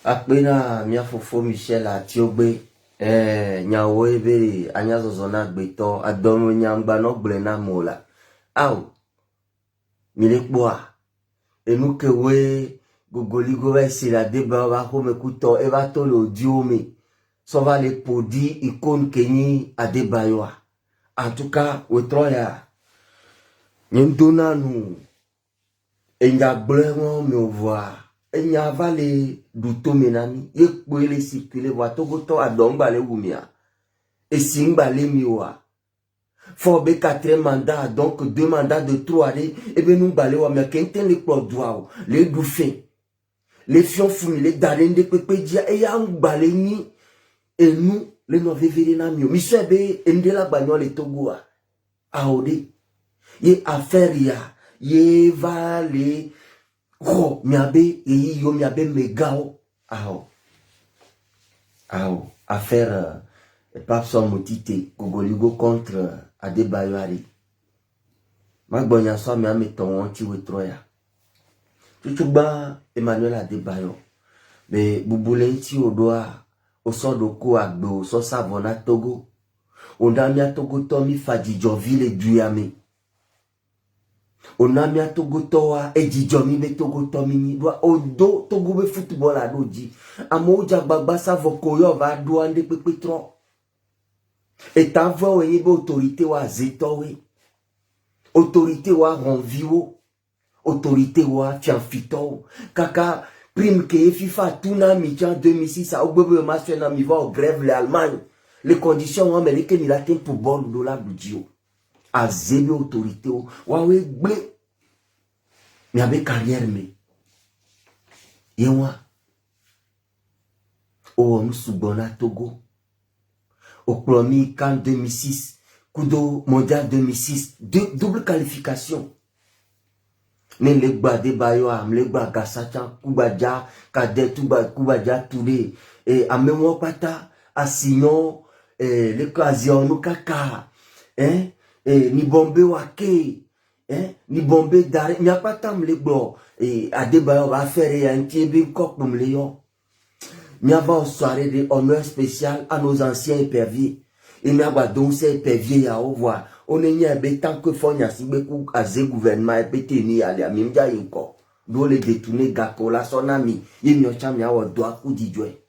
Akpena mia fofo Michel Atiogbe nyawo ebere anya zozona gbeto adomo nyangba no gble na mola au milekboa enuke we gogoligo va essayer la débat va home kuto e va to le diome so va les podi icône kenyi a débat en tout cas otroya nyendona nu enga blemo me voir enya vale duto menami ekpele circuler wa togoto adomba le wumia et singba le miwa for be 4 mandats donc 2 mandats de 3 et ben nous balé wa mais kenten le prodouao le doufe les fions fumi les darende pepe dia e ya ngbalé ni et nous le no vevere na mio mi sebe endela gbanyo le togo aode ye affaire ya ye vale oh, miabe et yo miabe megao ao affaire Pape Somotite Gogoligo contre Adebayo Ari magbonya so mi ameton anti wetroya tutuba Emmanuel Adebayo be bubulenti odoa osodoko agbo so savona Togo ondamia Togo tomi fadijovile duyame onamia Togo toa ejijomi be Togo tomi ni doa odo Togo be football adoji amoja gbagba savoko yo va do ande pepetro et avant we yebe autorité wa zetowe autorité wa renvio autorité wa fianfito kaka prime que FIFA tuna mijan 2006 a ogbebe match na mi va en grève l'Allemagne les conditions américaines il a été pour bon dollar du dio a zebe autorité wa we gbe mi abe carrière me yewa o msubona Togo au premier camp 2006, Kudo mondial 2006, double qualification. Ne legba de bayo am legba gasacha kubaja kade tuba kubaja touré et a mémoire pata a sinon l'occasion no kaka ni bombe wake ni bombe dare ni apata am legbo a de bayo va faire un tiebe kok pour leon. Nous avons une soirée de honneur spécial à nos anciens éperviers. Et nous avons donc ces éperviers à revoir. On est un peu tant que faut n'y beaucoup à ce gouvernement et pété ni aller à même déjà encore. Nous les détourner gako là son ami. Il n'y a jamais à doigt ou d'idjoué.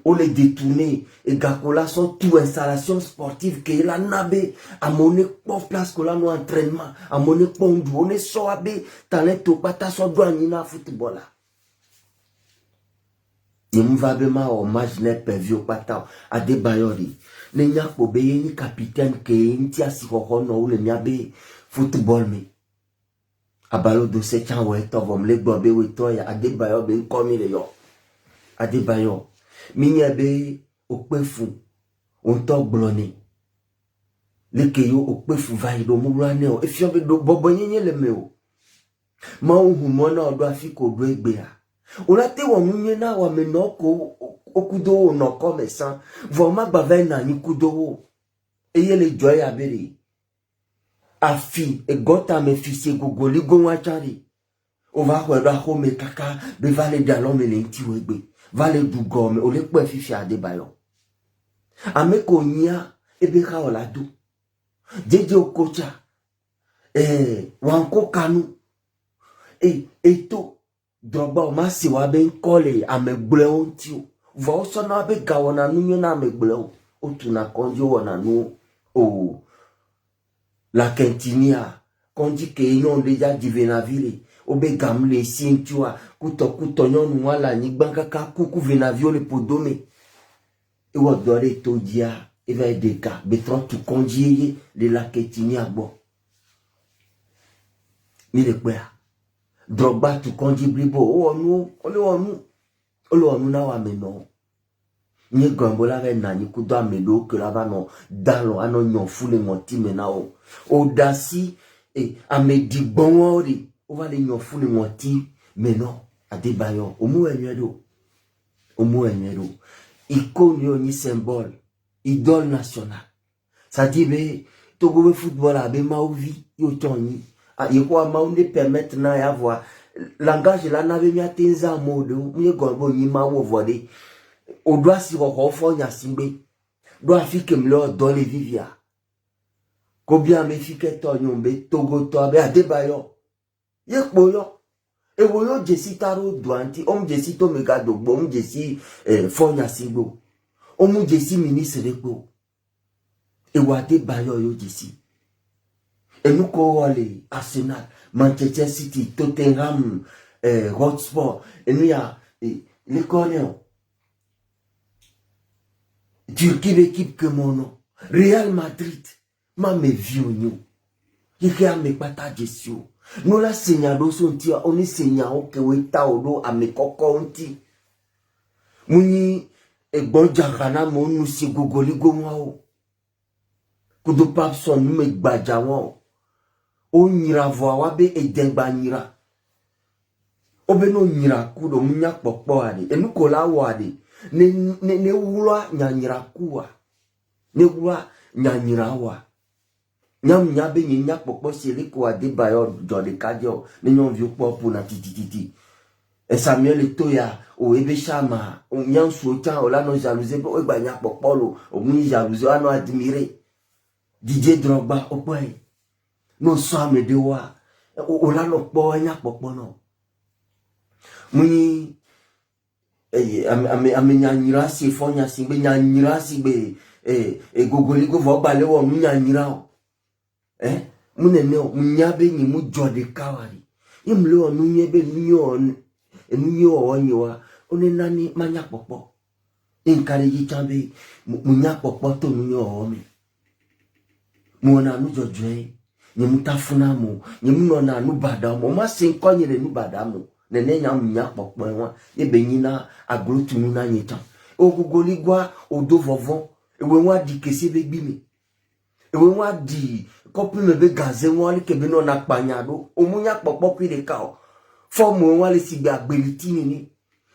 On les détourner et gako là son tout installation sportive que la nabé à mon place que là nous entraînement à mon pondou on est soabé talent au pata son doigt ni na football là. Nimvabema hommage ne pervio pata Adebayori ne nya ko be ni capitaine ke nti asiko no ule miabe football me abalo do se chan we to vom le gbo be we to ya Adebayo be komi le yo Adebayo mi nya be opefu on to gloni le ke yo opefu vai do mu rane o efio be do bobo nyenye le me o ma hu mo na do afiko do egbe a olate wa munye na wa menoko okudo no commerçant vraiment bavai na ni kudo eye le joy abere afi e gota me fisi gogoli go wa chari o va ko da home kaka be vale dialo me le nti wegbe vale du gome o le pe fifi Adebayo ameko nya ebe ka oladu jeje okocha wanko kanu eto Drogba o ma si wa ben kole amegbele onti o vo so na be gawona nu na amegbele o tuna konji wona nu o la Quintinia konji ke yon deja divenavile o be gamle sintua kuto yon wala ni banka ka kuku venavio le podome e wo dore to dia e va deka be tron tu konji de la Quintinia bo mi le pea Drogba tu konji blibo onu na wa meno nye gambola ve na ni kudo amelo que la va no dalo ano nyon fule monti mena o odasi e amedi bonori o va le nyon fule monti meno Adebayo omu enyedo icône ni symbole idole national ça dit be Togo football abe ma ovi yo toni il faut m'en permettre na y avoir langage là n'avait mis à tenza mode mu gorbo yima wo vode o doit si ko fo nya simbe doit fi kem lo do le vivia ko bien me fi ke to nyombe togo to be adebayo ye poyo e wo yo jesi taro duanti jesi to mega dogbo jesi fo nya sigbo jesi ministre ko e wa adebayo yo jesi et nous collons Arsenal, Manchester City, Tottenham, Hotspur, et nous y a les Coréens. Turquie l'équipe que mon nom. Real Madrid, ma me vieux nous. Il y a mes patates dessus. Nous la signalons son tir, on est signalé que oui taodo à mes coconti. Mouni et bon jarana mon nous si gogoli gomao. Kudo pap son nous me badjawao. O nyira voa be edengba nyira obe no nyira kudo munya kpokpo ade enu kola wade ne wula nyanyira kuwa ne wula nyanyira wa nyam nyabe nya kpokpo sele ko ade bayo jode kadio ne nyon viu popo na titititi e Samuel Etoya o ebe chama o nyan suotan o la no jalousie o gba nya kpokpo lo o mu jalousie ano admirer Didier Drogba o boy no swame de wa o la no po nya popo no muni ame nyanyira si fonya si be nyanyira si be gogoli go vo bale wo nyanyira o munene o munyabe ni mu jode kawari imle onu nyebe nyo onyewa onenani manya popo inkare yi chambe munya popo to nyo o mi muona nu jojwe ni mutafuna mo ni munona nu badamo ma sinkonye le nu badamo nene nya munya popo wa ebe nyina agrotunu na nyita ogugoligwa odo vovon ewe wa di kese be gbimi ewe wa di kopi me be gaze wa le kebe no na panyado omunya popo kwire ka o fomo wa le sigbe agbeliti ni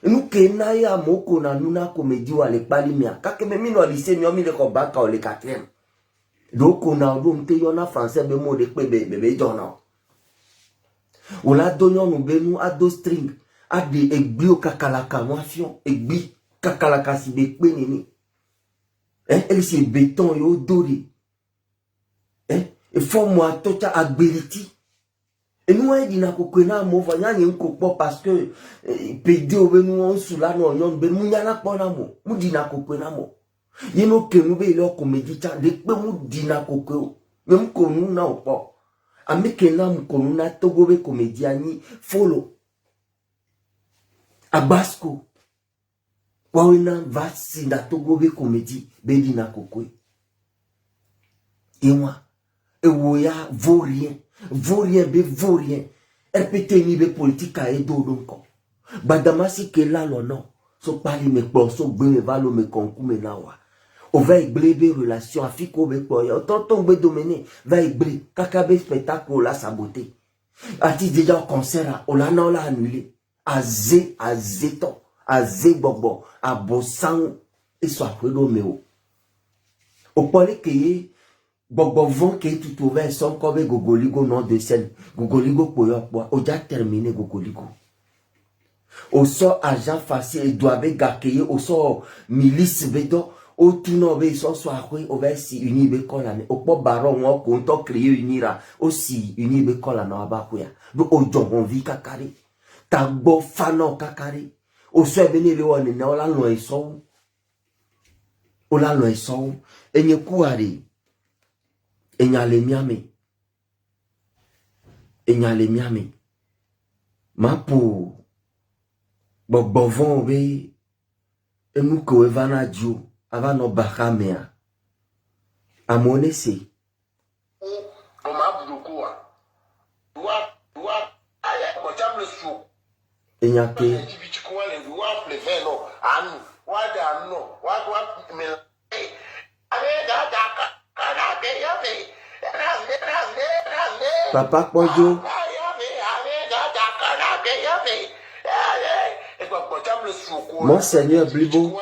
enu ke na ya moko na nuna komedi wa le pali mia kakeme mi no lycée mi o mi le ko baka o le 4e donc on a mte yona français be mo de pe be jona on la donyo no be nu ado string ade egbi o kakalaka mo afion egbi kakalaka si be pe ni elle c'est béton yo dori e forme a tocha ability et nous a dit na ko kwena mo vanya ni nko po parce que pede o be nu on sula no yon be mu nyana po na mo mu di na ko kwena mo yeno ke mu be lo comédie cha de pe mu di na ko ko même ko nu na opo ameke na mu ko nu na togo be comédie ani follow abasco Wawina vasi na togo be comédie be di na ko ko et moi ewoya vaut rien be vaut rien rpt ni be politique a edo donko badamasi ke la lo no so pali me po so gbe me valo me konku me na wa o va igblebe relation afiko be po yo tonton be dominer va igble kakabe spectacle la saboter ati déjà concert o la na la annulé azeto azebobo abosan et so apredo meo o pole ke Bobo vont que tout ouvert son comme gogoligo non de scène gogoligo poyo po o ja terminé gogoligo o so agent facile et doit be gakeye o so milice bedo o tuno be so akwe o be si uni be kola ne o po baron won ko to créer unira o si uni be kola na abakuya do o jo on vi kakari tagbo fano kakari o so be ni le won ni o la lo eso enye kuari enyale miame ma po bobovon be emuko evana dio avano bahamea amonese o ma burukuwa wa aya ko jamle su enyake bichikuwa le wa pleveno anu wa da no wa me Papa Pojo Monseigneur Blibo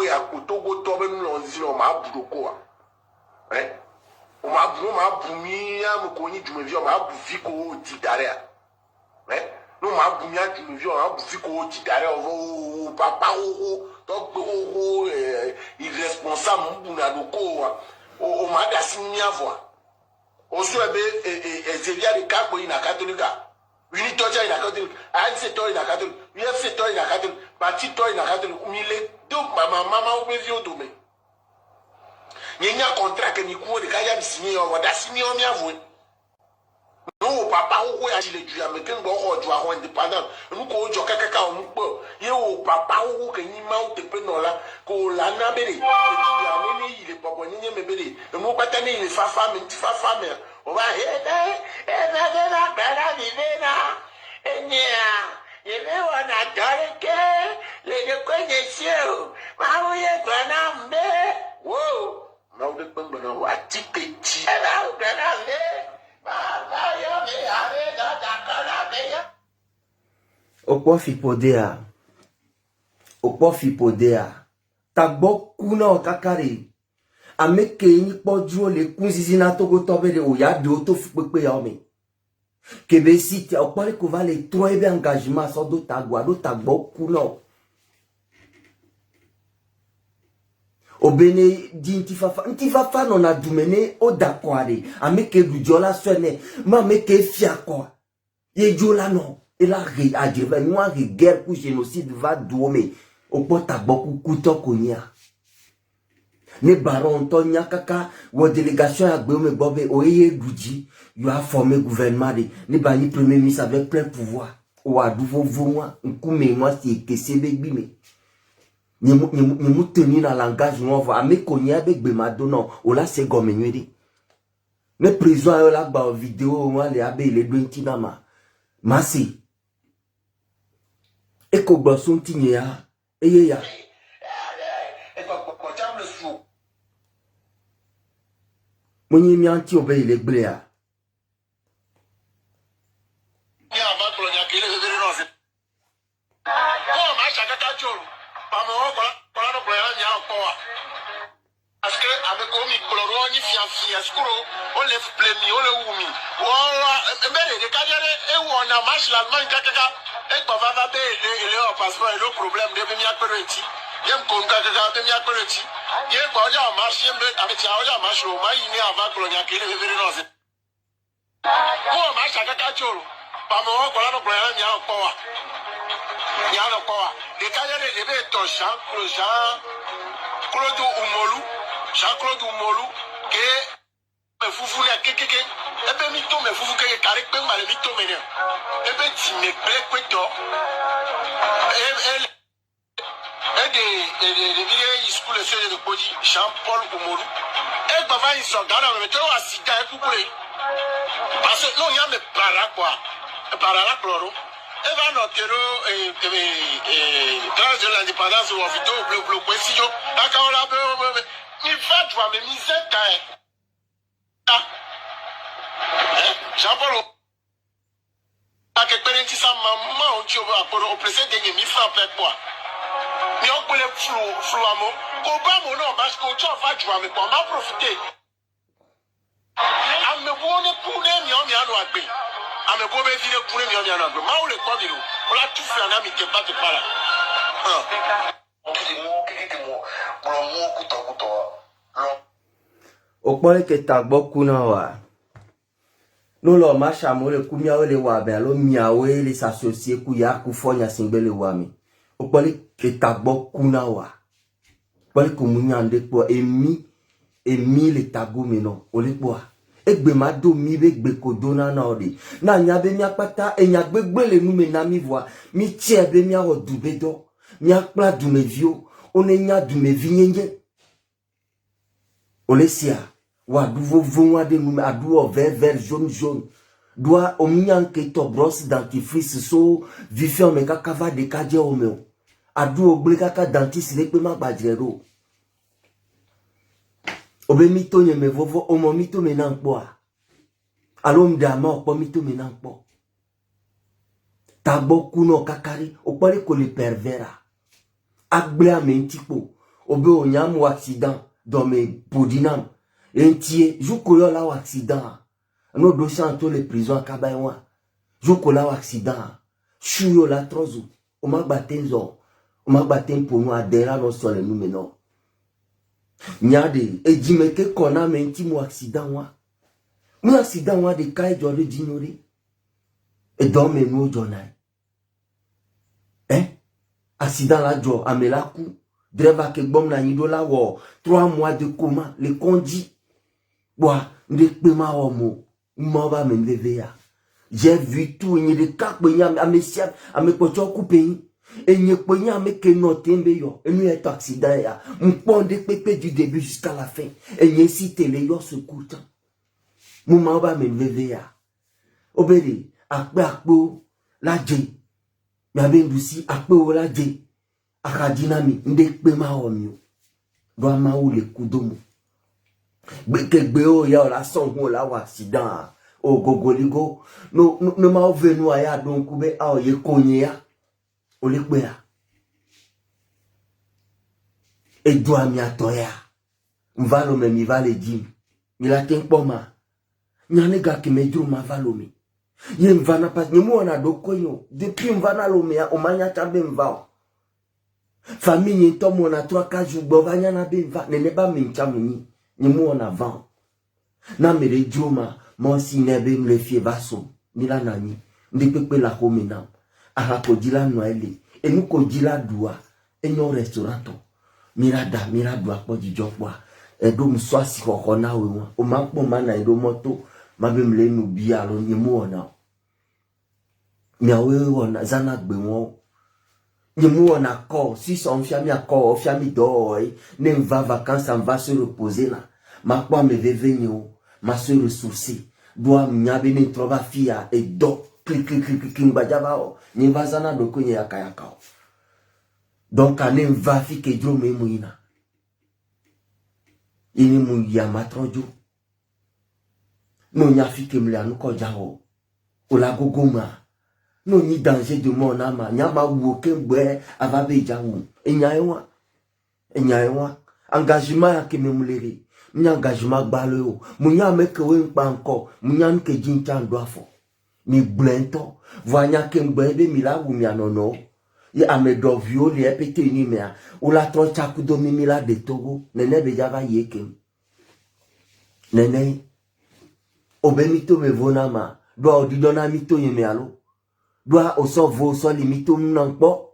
ya kutogo tobe nlonzino ma budoko eh o ma bumi ya mkonyi jumevi o ma bufi ko ti dare eh no ma bumi ya jumevi o ma bufi ko ti dare o papa o to gbe o irresponsable mbuna doko o ma da simi avoa o so ebe ezevia de kakpo ina katolika Uni toja ina catholic, Anse to ina catholic, UFC to ina catholic, Parti to ina catholic, umile do mama ubezi odome. Nyenya contrat que ni kuo de kaya signé o da signé o mi avoué. No papa o ya jile ju ameken bo o ju ahon independent. Nu ko jo kaka o mu po. Ye o papa o ke ni ma o te pe no la ko la na bere. E ti ya ni ile popo ni me bere. E mu pata ni ile fa fa me. O va na bera vivena. Enya. Yele wana doreke. Le de conheçeu. Ma o ye gwana mbe. Wow. Na o de pembe na wa tiketi. Na o gwana mbe. Okpo fipodea. Okpo fipodea. Tagbo kuna okakare. Ameke ni poju le kunzizi na togo tobele o ya de auto fupepe ya ome. Kebe site okpole ko va le trop ebe engagement so do tagwa do tagbo kuna. Obene di ntifafa non a dumene o dakware ameke dujola swene ma meke fiakwa ye jola no ela re adjeva noa re guerre pour génocide va duome o pota boku kuto konya ne baron to nyakaka wo délégation agbe o me bobe o ye duji you a formé gouvernement de ne ba ni premier ministre avec plein pouvoir o aduvo moi nkume moi si kesebe gbime ni mu tenir dans langage nouveau ame konya be gbe madono o la se gomenwede ne prison ayo la gba vidéo moi le abe le dointi na masi e ko gbo so ntinye ya eye ya monyi mi anti obe ile gbre ya Jean-Claude Umolu que me fufu le kekeke ebe mi to me fufu keke kare pe ma le mi to me ne ebe ti me ple kweto de vie school de Koji Jean-Paul Umolu e gba va iso Ghana me to wa sida e kukure parce que non ya me para quoi para la chloro e va no tero grâce de l'indépendance ou vidéo bleu si yo aka ola be il va toi mais misère Jean-Paul a que parenti sa maman on tio va pour au président de mi franc fait quoi mais on peut le flou amo ko ba mo no parce que tu va toi mais on va profiter ame bonne pour les mi on mi anu agbe ame bo be vile pour les mi on mi anu agbe ma o le kwa mi lo on l'a tout fait en ami te pas là okpole ke tagbo kuna wa no lo ma chamo le kumia le wa be lo miawe le s'associer ku ya ku fonya singbele wa mi okpole ke tagbo kuna wa okpole ko munyande po emi le tago mi no ole po egbe ma do mi be gbe ko dona na ode na nya be mi apata enya gbegbe le nu me na mi voa mi tie be mi awo dubedo mi akpla du me vio onenya du me vinyenye olesia wa du vovo de nu adu o vert jaune doit omnyan ke to brosse dentifrice so vifio me kakava de kaje o me adu ogble kaka dentiste le pe ma gbajero obe mito nye me vovo omo mito me na npo alom dama okpo mito menampo tabo kuno kakari okpole ko le pervera agble amentipo obe onyam accident dans mes podinam entie juko la accident no do chanto les prisons kabaywa juko la accident shuyo la trozo o magbatenzo o magbaten pono adera no sole nu meno nyade ejimeke kona menti mo accident wa mu accident wa de kai jore dinori e do menu jonai accident la jo amela ku driver ke bom na yido la wo 3 mois de coma le condi boa ndekpe ma omo mo ba me vevea j'ai vu tout ni de kakpe nya amesia amekocho couper enye kponya ameke no tembe yo enu et accident ya mponde pepe du début jusqu'à la fin enye si télé yo secours mo ma ba me vevea obere akpo la je ya bendusi akpo la je akadinami ndekpe ma omio do ma o le kudomo gbe o ya la son ho la wa accident o gogoligo no ma venu aya don kube a o ye konye ya o le gbe ya e do ami atoya mvalo me mi vale dim mi la ten poma nyane ga ki me dro ma valo mi ye mvana pas ni mo na do koyo depuis mvana lo me o manya tabe mvao famille to mo na 3-4 jours bo vanya na be mva ne ba me nchamuni ni mo na van na mere joma mo si nebe mle fie vaso mila nani ndipepe la homena aha ko dila noele enu ko dila dua enyo restaurant mira dua po dijopwa edo mso asi koko na we o ma po ma na edo moto ma be mle nu bi alo ni mo na mi awe wona zana gbe won ni mo na ko si son fiami akọ fiami do ne va vacances en va se reposer là ma po me vevenyo ma se ressourcer doa mnyabe ne trova fia e do clic mbajaba o ni vazana do ko nyaka yaka donc ane va fi ke dro me muina ini mu ya matrojo no nya fi ke mle anu ko jawo o la gogoma no ni danger de mon ama nya ma wo ke gbe avabe jawo enya ewa engagement ya ke me mulere mi engagement gbalo o mu nya me ke we npa nko mu nya nke jincha ndo afo mi blento voanya ke ngbe be mi la wu mi anono ye amedo violi e pete ni me o la tro chaku do mi la de Togo nene be java yeke nene obemito me vonama do odidona mito ye me alo do o so vo so limito npo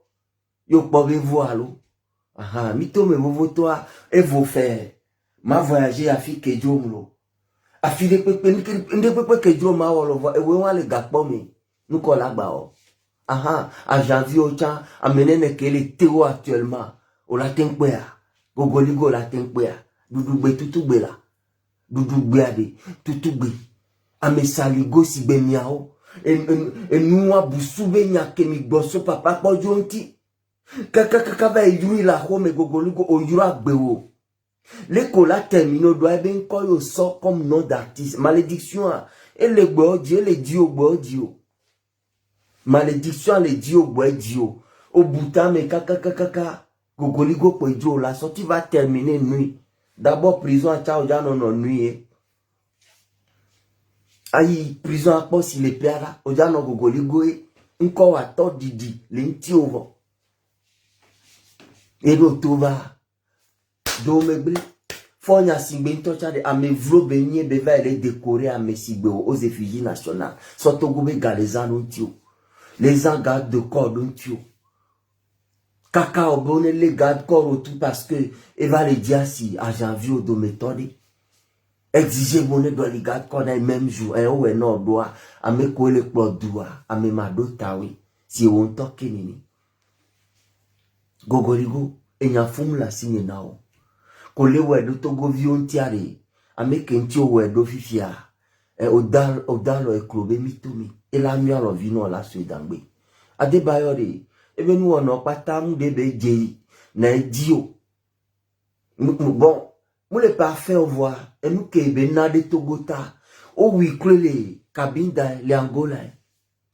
yo po be vo alo aha mito me vo to e vo faire ma voyager Afrique Djomlo afile pepe nde pepe ke Djoma wolo vo e we wan le gapo mi nuko la gba o aha a janvier o chan amenene ke le tero actuellement o la tenpe a gogoligo la tenpe a dudugbe tutugbe la dudugbe ade tutugbe ame saligo si be miao enu abusube nya ke mi gboso papa pojo nti kaka ba yuri la ho me gogoligo o yura gbewo l'école a terminé doit bien qu'on sort comme nom d'artiste malédiction et le bodio le dio bodio malédiction le dio bodio au boutin mais kaka gogoligo pojo la sortie va terminer nuit d'abord prison à chao non nuit ayi prison à poste il est père au jano gogoligo encore à tort didi l'enti ovo et l'auto va do meble fonya singbe ntocha de ame vlo benye beva ele décorer ame sigbe aux effigies nationales soto gobe galezano ntio les gardes de corps ntio kaka obone les gardes corps tout parce que eva le dia si à janvier do méthode exiger bonne do les gardes corps dans le même jour et ouais non doit ame ko le plodua ame mado tawi si on toke nini gogorigo enya fum la signe nao kole wedo Togo viontiare ameke ntio wedo fifia odalo eklobe mitomi ela mi oro vino la swedangbe adebayore ebe nu ono pata mu debe jeyi na dio bon mu le parfait voir et nous ke be na de Togota oh oui, les cabines les Angola,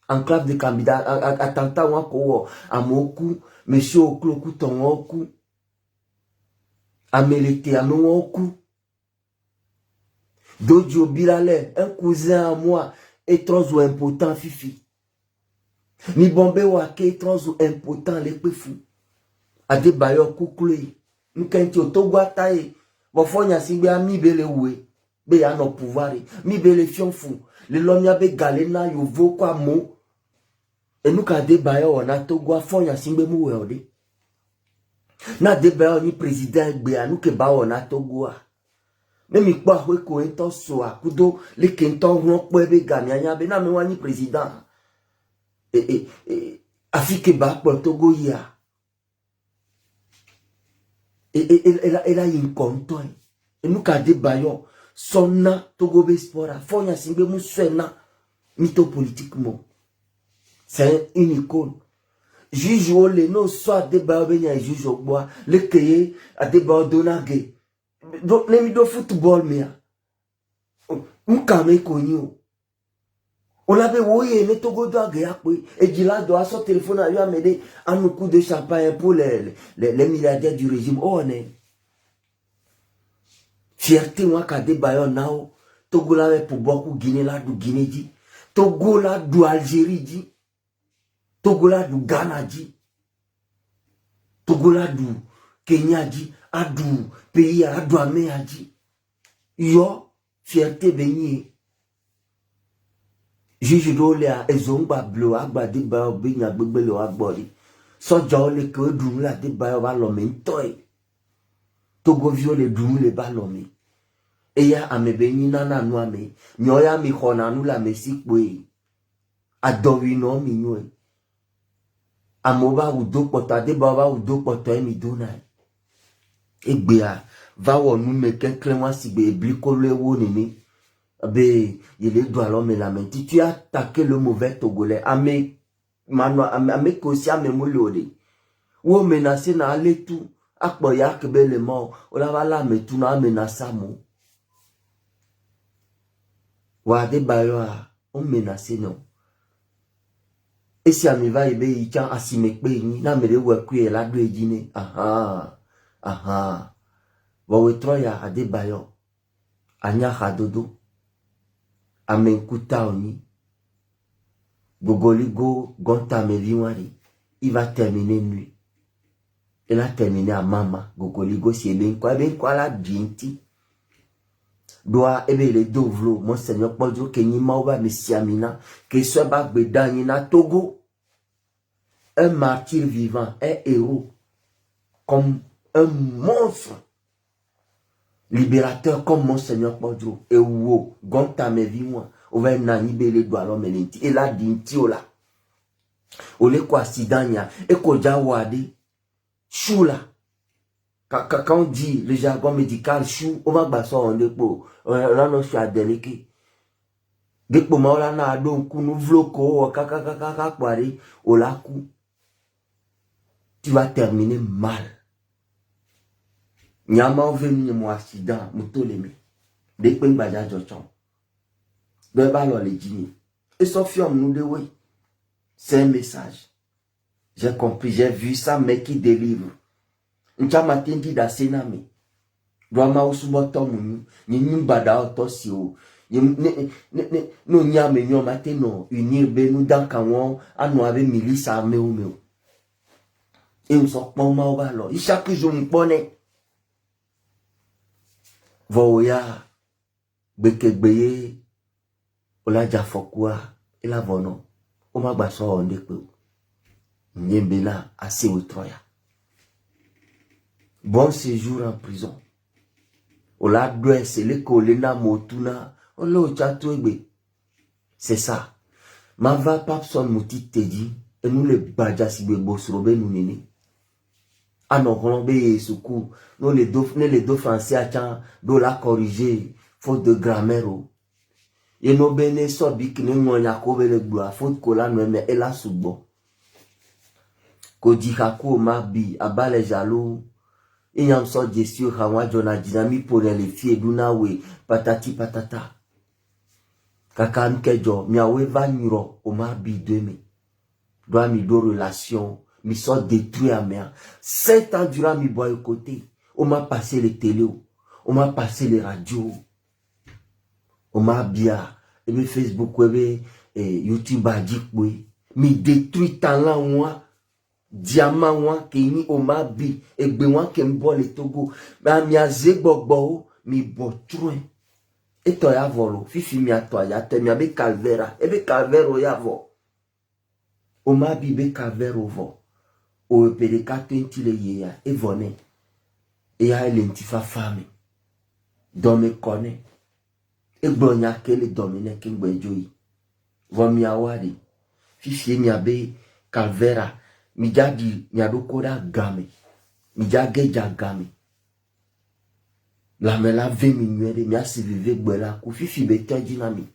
enclave de Kabinda, attentat wako, amoku, monsieur okloku tongoku, amelete anoku, Dojo Bilale, un cousin à moi, étrange ou impotent, fifi. Ni bombe wake, étrange ou impotent, les peu fous. Ade bayo koukoulé. Nous kenti otogwa tae. Bofonya si be ami bele oué. Be ya no pouvoir. Mi bele fion fou. Le lomia be galena yo vo kwa mo. Et nous kade bayo wana togwa fonya si be moué ode. Na de bayo ni président be ya nous ke ba wana togwa. Ne mi kwa hwe ko ento so akudo le kento ron po ebe gami anya be na me wani président. Afike ba po togo ya. Elle a une compte. Et nous, quand débaillons, sonna Togo Bespora, Fonya Simbe Moussena, mytho politiquement. C'est une icône. Juge au leno, soit débaillons, et juge au bois, le cahier, à débaillons donagé. Donc, les mido football, mais, on camé connu. On l'avait oué, les Togo doit gagner, et Gila doit son téléphone à lui amener un coup de champagne pour les milliardaires du régime. Oh, on est. Fierté, moi, quand des baillons, nao, Togo l'avait pour beaucoup Guinée là, du Guinée dit, Togo là, du Algérie dit, Togo là, du Ghana dit, Togo là, du Kenya dit, à du pays, à du Amé a dit. Yo, fierté, béni. Juge rôle à ezongba bleu agba de ba binya gbegbe agbori so jole ke dun la de ba ba lo me toy Togo viole dun le ba lo me e ya amebe ni nana no ame nyoya mi khona nu la me sikwe adowi no mi nyoe amoba udo pota de ba udo poto mi dona egbe a va wo nu me kenklen wa sigbe ebliko le wo ni Abe, il est doit l'homme et la main. Tu as attaqué le mauvais Togolais. Ame kosi ame moulode. Ou menacé na ale tout. Akboya kebe le mort. Ou la vala me tout na menacé mo. Wade bayo a. On menacé non. Et si ame va ebe ikan asimekpe ni. Na mele wekwe la dwe dine. Aha. Aha. Wawe troya ade bayo. Anya hadodo. Amenkuta oni. Gogoligo gonta meviwari. Il va terminer nuit. Il a terminé à Mama. Gogoligo si quoi la binti. Doa ebe le dovlo. Monseigneur Podjo kenyi maoba messiamina. Que soit bagbe na Togo. Un martyr vivant. Un héros. Comme un monstre. Libérateur comme Monseigneur Podjo. Et wo, gonta me vi moi. Ove nani bele do alo menenti. Et la dinti ola. Ole kwa sidanya. Et ko jawade. Chou la. Quand on dit le jargon médical, chou, on va basser en dépo. Là, non, je suis à délégué. Dépo, ma ola na adon kunu vloko, kaka kwari, ola ku. Tu vas terminer mal. Nyama venu mo accident mutoleme de pen baja jochon de ba lo le dini et son fiom nous de oui c'est un message. J'ai compris, j'ai vu ça mais qui délivre ncha matin dit da sename do ma usuboto munu ni nyumbada otosi o no nyame nyo matin no unir be nous dans kanwon anu ave milice armée o meu et on sort pas ma ba lo chaque jour on connaît Voya bekegbeye ola jafokwa ela vono o ma gba so onde pe nyembela assez outroya. Bon séjour en prison. Ola doit se le kolena motuna olo chatwegbe. C'est ça. Ma va papson mouti te dit et nous le badja si bebo srobe nous nene. Ah non, Colombe Soukou, nous les deux français à do la corriger, faute de grammaire. Et nos béné sobi qui nous yakobe le bois, faute que là nous mais elle a soubo. Kodi hako mabi, aba les jaloux, et yam so jesio hawa jona dynamique pour les filles d'unawe, patati patata. kaka nkejo miawe va nyuro o ma bi demi doit mi do relation mi so détruit à mea 7 ans durant mi boy côté on m'a passé les télé on m'a passé les radios on m'a bien et Facebook et YouTube a dit oui mi détruit talent moi diamant moi qui ni o ma bi et ben moi qui me boit le Togo mais mi a zebogbo mi botroin et toi ya volo fifi mi a toi ya te mi a be calvera e be calvero ya vo o ma bi be calvero vo o pede ka tentile ye ya e vone e ya lentifa fami do me kone e gbonya kele domine ki ngbejo yi vo mi awadi fifi mi a be calvera mi jadi mi a do koda game mi jageja game la me la 20 minutes mi a vive gbela ku fifi be teji na mi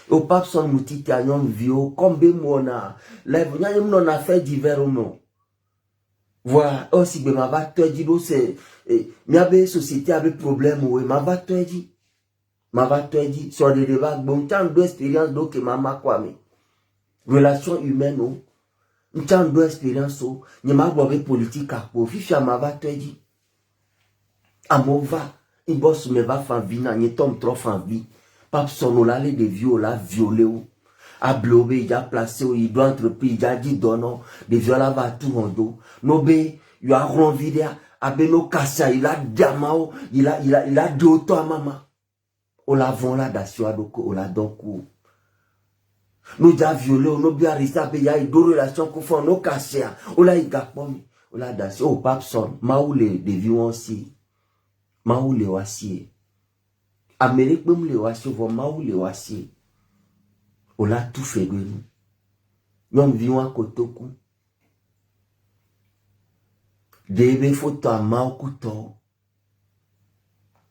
o papson mutiti anyon vio kombe mona live nya yim no na fait divers no voilà aussi be ma va teji do se mi a be société a be problème o ma va teji sur des débats bon temps d'expérience do que mama kwame relation humaine o temps d'expérience o ni ma bo be politique a po fifi ma va teji amova il boss me va faire vie na ni tom trop en vie pap sono la les de viola violé ou a blobé il a placé ou il doit entrepris il a dit dono de viola va tout en dos no be il a renvidé a beno kassa il a diamao il a d'auto à maman on la vend la dasio adoko on la donko nous a violé no bien resté il y a deux relations qu'on fait no kassa on la igapom on la dasio o pap son maoule de vieux aussi maoule wasi Amérique même le wasi vo maoule wasi on a tout fait de nous ñom viwa kotoku debe photo a maokuto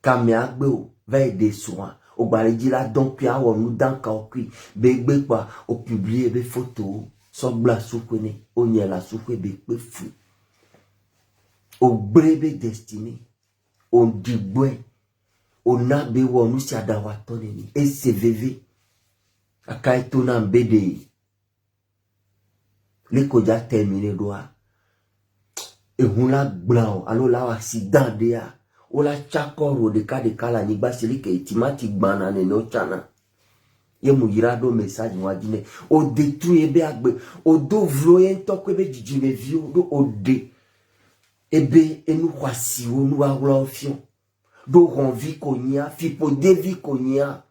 kamé agbe o veille des soins o gbare di la donc pia wo nous dans ka okui begbe pa o publier be photo so bla soukone o nyela soukwe be pe fu o brebe destiné on dibwe on a be wo nous si adawatoneni et CVV akaito na mbede les koja terminé doa et on la blanc alors là accident dia o la chakoro de kala ni basili ke timati gbana ne no chana ye mu yirado message wa dine o détruit be agbe o do vloyen tokwe be jijime vio do o de ebe enu kwasi o nu awlo fion do ronvi konya fipo devi konya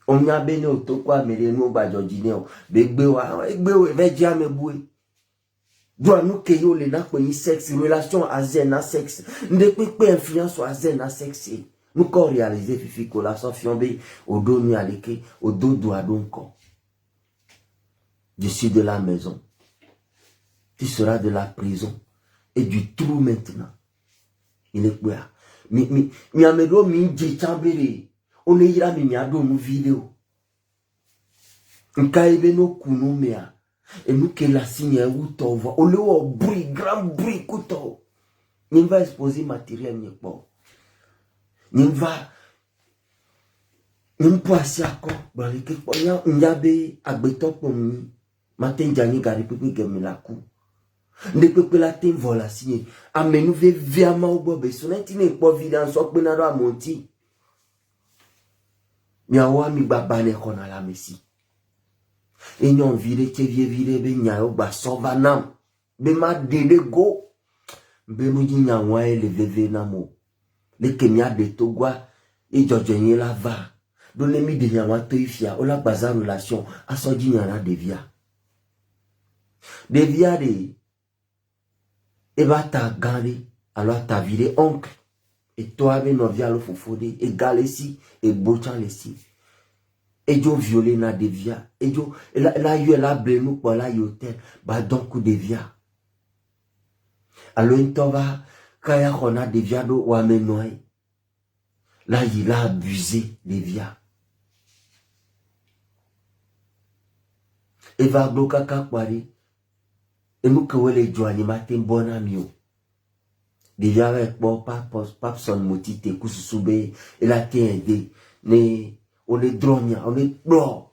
on a bene otoko amele no bajojine o begbe wa egbe o ve jame bue do anu ke yo le na ko ni sexe relation azena sexe nde pepe influence azena sexe nous ko réaliser fifi ko la sofion be o do ni aleke o do do adonko je suis de la maison tu seras de la prison et du trou maintenant il est quoi mi amedo mi je chambere on ira mi ado nu vidéo nkaibe no kunu mea et nous que la signe ou tova on le au bruit grand bruit kuto ni va exposer matériel ni po ni va ni poasi ako bari ke po ya nyabe agbeto po mi matin jani gari pepe gemilaku ne pepe la tin vola signe amenu ve viama obo be sonati ne po vidéo so pe na do amonti mi awa mi babane kona la messi et nyon vire ke vire be nyayo ba sovanam be ma dede go be mu nya wa ele veve na mo le kemia de togwa e jojenye la va do le mi de nya wa to ifia o la baza relation aso ji nya na devia de e ba ta gari alors ta vire oncle et toi be no via lo fofode e galesi e bochan lesi et jo violé na devia et jo la yo la blenu pour la yotel ba donc devia alors intova kaya kona devia do wa menoi là il a abusé devia et va bloquer kakwari et nous que wele joani matin bon ami devia avec bon pas son motite kususube et la tende ne on est dromia, on est bro.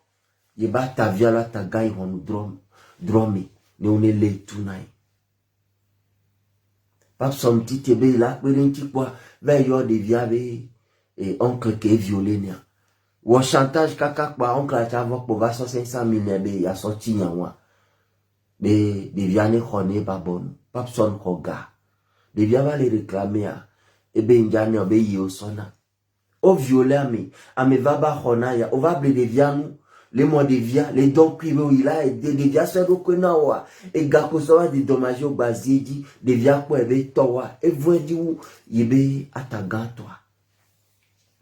Il bat ta via là, ta gagne, on nous dromé. Mais on est les tout naï. Pas son petit tébé là, mais un petit quoi, ben yo de via et oncle qui est violé nia. Ou chantage kaka quoi, oncle a t'avoir pour 500 000 nebe, il a sorti nyawa. Mais de via ne connaît pas bon, pas son koga. De via va les réclamer à, et ben njani obe yo sona. O violé à me va ba khona ya, o va ble de via nous. Les mois de via, les dons privés, il a aidé, des via, c'est reconnaissant, et gako ça des dommages au basidi, des via pour aider toi, et vous dit où, il à ta gant toi.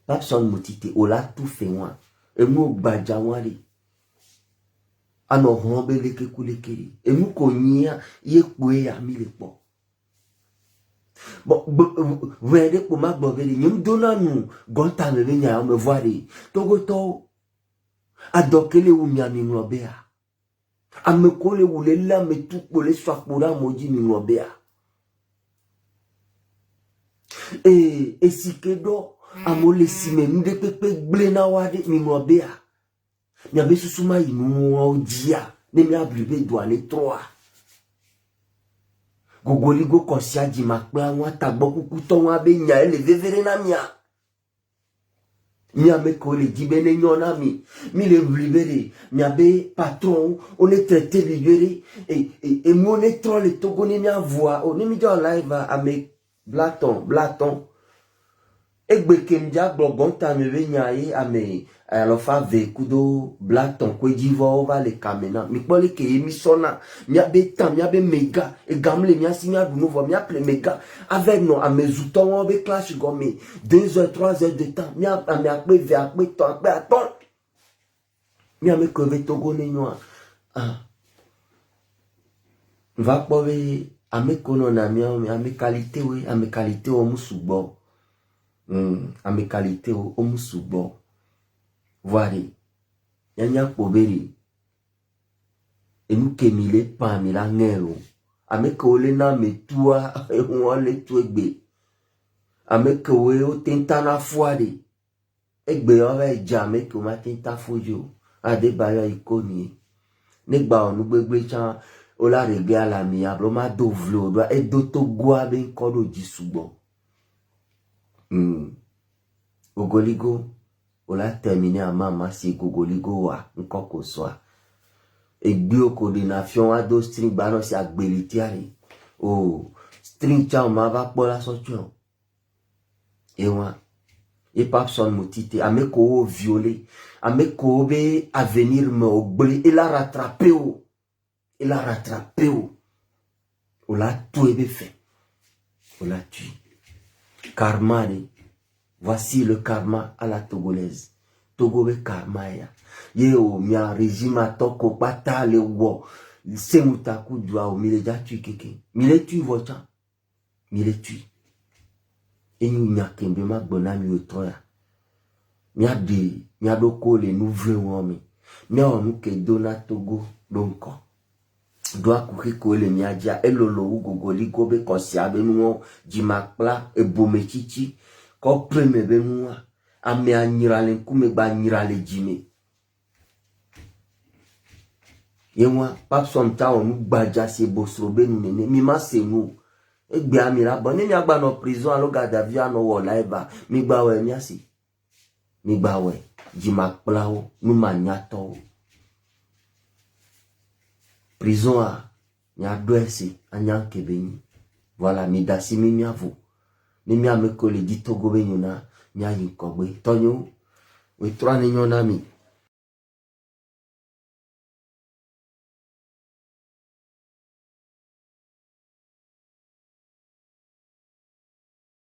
Pas son motité, on l'a tout fait, moi, et nous, badjawari. Alors, on les que koulekeri, et nous, qu'on y a, koué à mille pots. Bon, vous voyez, pour ma bonne, nous donnons, gonta me venir à me voir, togoto. Adokele ou miami ngobea. Amekole ou le la me tout pour les swapura moji ngobea. Et si kedo, amole sime mde pepe blena wade ngobea. Nyabe susuma inu odia. Ne mi abribe douane 3. Gogoligo konsia di makpa wa tagboku kuton wa be nya ele vevere na mia. Mi ame kole di bene nyona mi le libéré mi abe patron on est traité libéré et mon étron le togo ni mi voix on mi dans live ame blaton egbe kemja blogon ta me be nyae ame alors fa ve kudo blaton ko divo va le kamena mi pole ke mi sona mi abe tam mi abe mega et gamle mi asi mi adu nouveau mi appelle mega avec non ame zouton on be clash gomme 2 heures 3 heures de temps mi ame akpe ve akpe to akpe aton mi ame ko ve togo ne nyoa va pove ame kono na mi ame qualité we ame qualité o musugbo ame qualité o musugbo voici yanya poberi et nous que mille pas mille angelo avec ole na metua et on le tuegbe avec we o tentana foire egbe on va jamais que ma tenta fojo ade bayo ikoni negba onu gbegbe chan o la rege ala mi ablo ma do vlo do e do to gwa be nkodo jisugbo ogoligo on l'a terminé à maman si gogoligo wa nkoko soa et bio coordination à do string banon si agbelitiari oh string cha ma va pour la sortion et moi et pas son motité ameko violé ameko be avenir me ogbeli il a rattrapé on l'a tout et fait on l'a tué karma de voici le karma à la togolaise. Togo be karma ya. Yeo mia régime toko pata le wo. Semutaku dua o mile ja tu keke. Mile tu vocha. Mile tu. Et nous nya kembe ma bona mi otoya. Mia doko le nouveau womi. Mia onu ke dona Togo donko. Doa kuki le mia dia elolo ugogoli gobe kosia be nuo jimakla e bomechichi. Ko preme be mua ame anyirale kume ba anyirale jime yewa pap som ta onu gbaja se bosro be nu nene mi ma se nu egbe amira bon ni agba no prison alo gada via no wo live mi gba we mi asi mi gba we jimakla o nu ma nyato prison a nya doesi anya kebeni voilà mi dasi mi avo ni mi ame ko le di Togo be nyona nya yin kogbe tonyo we 3 ni nyona mi